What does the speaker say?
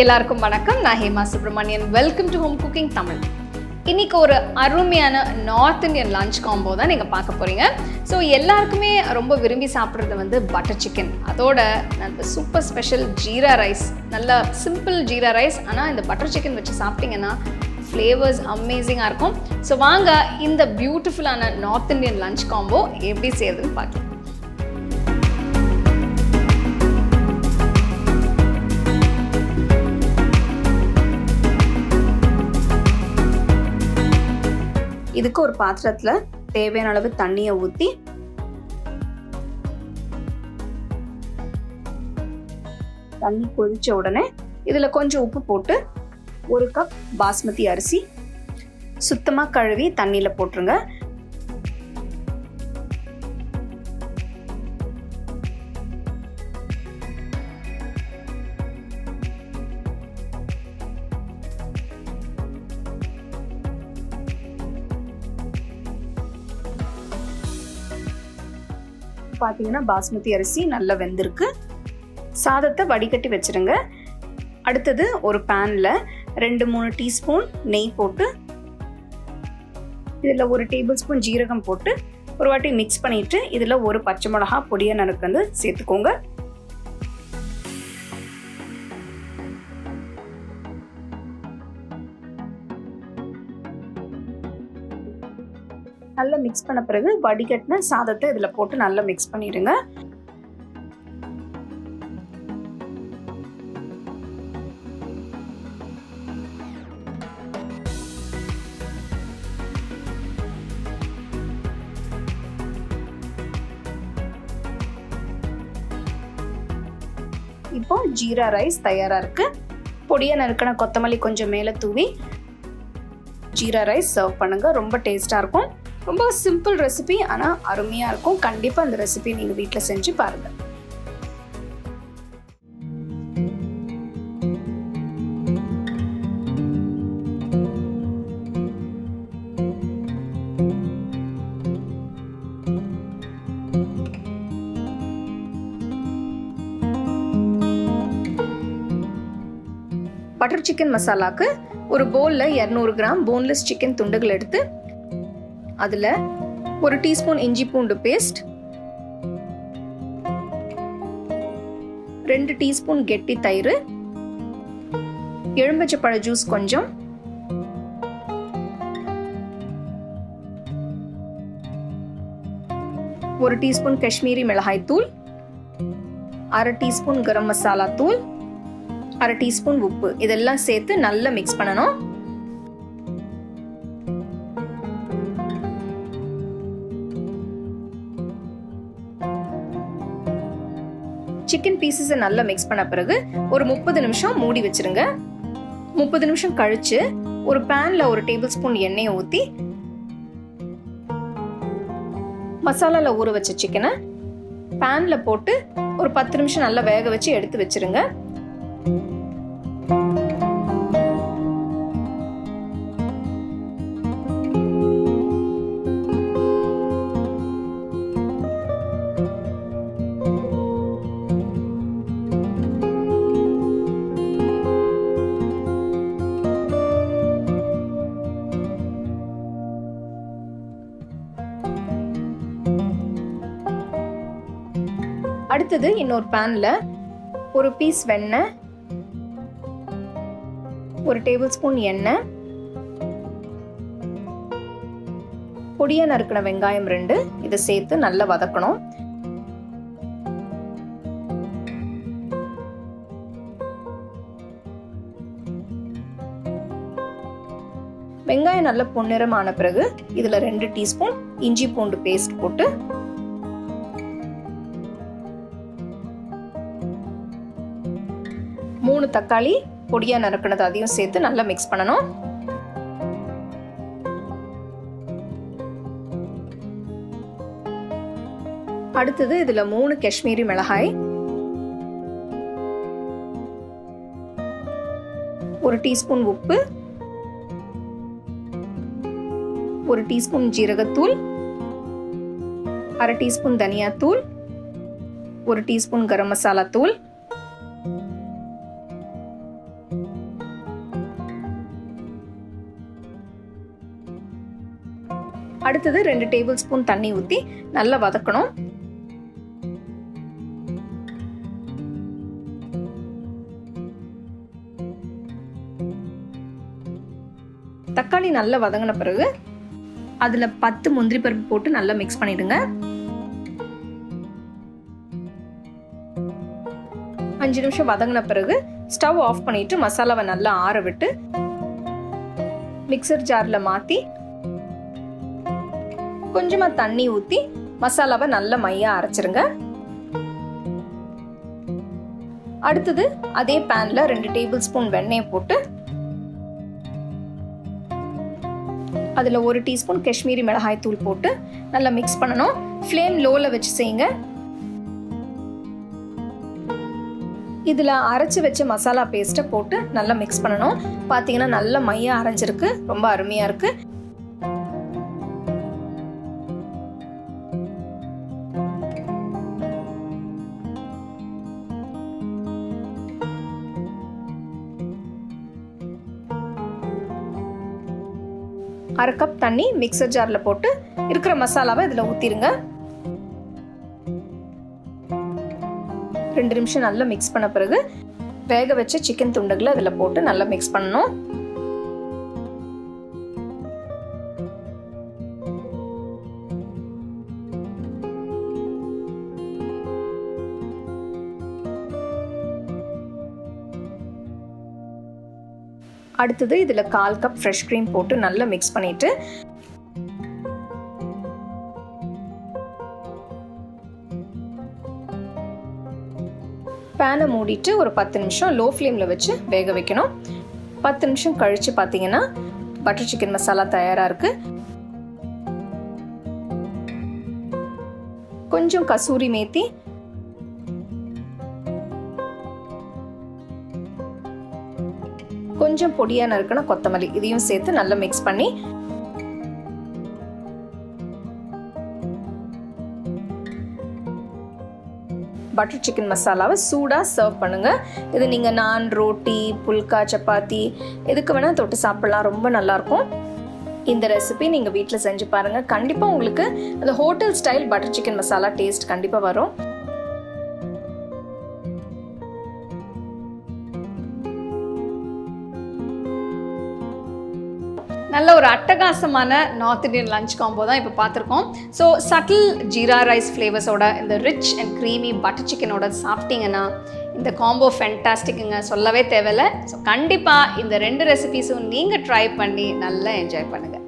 எல்லாருக்கும் வணக்கம். நான் Hema Subramanian. Welcome to home cooking Tamil. இன்னைக்கு ஒரு அருமையான நார்த் இந்தியன் லஞ்ச் காம்போ தான் நீங்கள் பார்க்க போகிறீங்க. ஸோ எல்லாருக்குமே ரொம்ப விரும்பி சாப்பிட்றது வந்து பட்டர் சிக்கன், அதோட அந்த சூப்பர் ஸ்பெஷல் ஜீரா ரைஸ். நல்ல சிம்பிள் ஜீரா ரைஸ், ஆனால் இந்த பட்டர் சிக்கன் வச்சு சாப்பிட்டீங்கன்னா ஃப்ளேவர்ஸ் அமேசிங்காக இருக்கும். ஸோ வாங்க இந்த பியூட்டிஃபுல்லான நார்த் இந்தியன் லஞ்ச் காம்போ எப்படி செய்யறதுன்னு பார்க்கலாம். இதுக்கு ஒரு பாத்திரத்தில் தேவையான அளவு தண்ணியை ஊற்றி தண்ணி கொதிச்ச உடனே இதில் கொஞ்சம் உப்பு போட்டு 1 கப் பாஸ்மதி அரிசி சுத்தமாக கழுவி தண்ணியில் போட்டுருங்க. பார்த்தீங்கன்னா பாஸ்மதி அரிசி நல்லா வெந்திருக்கு. சாதத்தை வடிகட்டி வச்சிருங்க. அடுத்தது ஒரு பேனில் 2-3 டீஸ்பூன் நெய் போட்டு இதில் 1 டேபிள் ஸ்பூன் ஜீரகம் போட்டு ஒரு வாட்டி மிக்ஸ் பண்ணிட்டு இதில் 1 பச்சை மிளகா பொடியை நறுக்கந்து சேர்த்துக்கோங்க. நல்லா மிக்ஸ் பண்ண பிறகு வடிகட்டின சாதத்தை இதில் போட்டு நல்லா மிக்ஸ் பண்ணிடுங்க. இப்போ ஜீரா ரைஸ் தயாரா இருக்கு. பொடியை நறுக்கின கொத்தமல்லி கொஞ்சம் மேலே தூவி ஜீரா ரைஸ் சர்வ் பண்ணுங்க. ரொம்ப டேஸ்டா இருக்கும். ரொம்ப சிம்பிள் ரெசிபி, ஆனால் அருமையாக இருக்கும். கண்டிப்பாக இந்த ரெசிபி நீங்கள் வீட்டில் செஞ்சு பாருங்கள். பட்டர் சிக்கன் மசாலாக்கு ஒரு பவுலில் 200 கிராம் போன்லெஸ் சிக்கன் துண்டுகள் எடுத்து அதில் 1 டீஸ்பூன் இஞ்சி பூண்டு பேஸ்ட், 2 டீஸ்பூன் கெட்டி தயிர், எலுமிச்சைப்பழ ஜூஸ் கொஞ்சம், ஒரு டீஸ்பூன் காஷ்மீரி மிளகாய் தூள், 1/2 டீஸ்பூன் கரம் மசாலா தூள், 1/2 டீஸ்பூன் உப்பு, இதெல்லாம் சேர்த்து நல்லா மிக்ஸ் பண்ணணும். சிக்கன் பீசஸை நல்லா மிக்ஸ் பண்ண பிறகு ஒரு 30 நிமிஷம் மூடி வச்சிருங்க. 30 நிமிஷம் கழிச்சு ஒரு பேன்ல 1 டேபிள் ஸ்பூன் எண்ணெயை ஊற்றி மசாலால ஊற வச்ச சிக்கனை பேன்ல போட்டு ஒரு 10 நிமிஷம் நல்லா வேக வச்சு எடுத்து வச்சிருங்க. அடுத்தது இன்னொரு பேன்ல ஒரு பீஸ் வெண்ணெய், 1 டேபிள் ஸ்பூன் எண்ணெய், பொடியா நறுக்கின வெங்காயம் 2 இதை சேர்த்து நல்லா வதக்கணும். வெங்காயம் நல்ல பொன்னிறமான பிறகு இதுல 2 டீஸ்பூன் இஞ்சி பூண்டு பேஸ்ட் போட்டு 3 தக்காளி பொடியா நறுக்கினது அதையும் சேர்த்து நல்லா மிக்ஸ் பண்ணணும். அடுத்தது இதுல 3 காஷ்மீரி மிளகாய், 1 டீஸ்பூன் உப்பு, 1 டீஸ்பூன் ஜீரகத்தூள், 1/2 டீஸ்பூன் தனியாத்தூள், 1 டீஸ்பூன் கரம் மசாலா தூள், அடுத்தது 2 டேபிள் ஸ்பூன் தண்ணி ஊற்றி நல்லா வதக்கணும். தக்காளி நல்லா வதங்கின பிறகு அதில் 10 முந்திரி பருப்பு போட்டு நல்லா மிக்ஸ் பண்ணிடுங்க. 5 நிமிஷம் வதங்கின பிறகு ஸ்டவ் ஆஃப் பண்ணிட்டு மசாலாவை நல்லா ஆற விட்டு மிக்சர் ஜாரில் மாற்றி கொஞ்சமாக தண்ணி ஊற்றி மசாலாவை நல்லா மையாக அரைச்சிருங்க. அடுத்தது அதே பேனில் 2 டேபிள் ஸ்பூன் வெண்ணெயை போட்டு அதில் 1 டீஸ்பூன் காஷ்மீரி மிளகாய் தூள் போட்டு நல்லா மிக்ஸ் பண்ணணும். ஃப்ளேம் லோவில் வச்சு செய்யுங்க. இதில் அரைச்சி வச்ச மசாலா பேஸ்ட்டை போட்டு நல்லா மிக்ஸ் பண்ணணும். பார்த்தீங்கன்னா நல்லா மையாக அரைஞ்சிருக்கு, ரொம்ப அருமையாக இருக்குது. அரை கப் தண்ணி மிக்சர் ஜாரில் போட்டு இருக்கிற மசாலாவை இதில் ஊற்றிடுங்க. 2 நிமிஷம் நல்லா மிக்ஸ் பண்ண பிறகு வேக வச்ச சிக்கன் துண்டுகளை அதில் போட்டு நல்லா மிக்ஸ் பண்ணணும். அடுத்தது இதில் 1/4 கப் ஃப்ரெஷ் க்ரீம் போட்டு நல்லா மிக்ஸ் பண்ணிட்டு பேனை மூடிட்டு ஒரு 10 நிமிஷம் லோ ஃப்ளேமில் வச்சு வேக வைக்கணும். 10 நிமிஷம் கழித்து பார்த்தீங்கன்னா பட்டர் சிக்கன் மசாலா தயாராக இருக்குது. கொஞ்சம் கசூரி மேத்தி, கொஞ்சம் பொடியாக நறுக்கின கொத்தமல்லி இதையும் சேர்த்து நல்லா மிக்ஸ் பண்ணி பட்டர் சிக்கன் மசாலாவை சூடாக சர்வ் பண்ணுங்கள். இது நீங்கள் நான், ரோட்டி, புல்கா, சப்பாத்தி எதுக்கு வேணால் தொட்டு சாப்பிட்லாம். ரொம்ப நல்லாயிருக்கும். இந்த ரெசிபி நீங்கள் வீட்டில் செஞ்சு பாருங்கள். கண்டிப்பாக உங்களுக்கு அந்த hotel style butter chicken masala taste கண்டிப்பாக வரும். நல்ல ஒரு அட்டகாசமான நார்த் இந்தியன் லஞ்ச் காம்போ தான் இப்போ பார்த்துருக்கோம். ஸோ சட்டில் ஜீரா ரைஸ் ஃப்ளேவர்ஸோட இந்த ரிச் அண்ட் க்ரீமி பட்டர் சிக்கனோட சாப்பிட்டீங்கன்னா இந்த காம்போ ஃபென்டாஸ்டிக்குங்க, சொல்லவே தேவையில்லை. ஸோ கண்டிப்பாக இந்த 2 ரெசிபீஸும் நீங்கள் ட்ரை பண்ணி நல்லா என்ஜாய் பண்ணுங்கள்.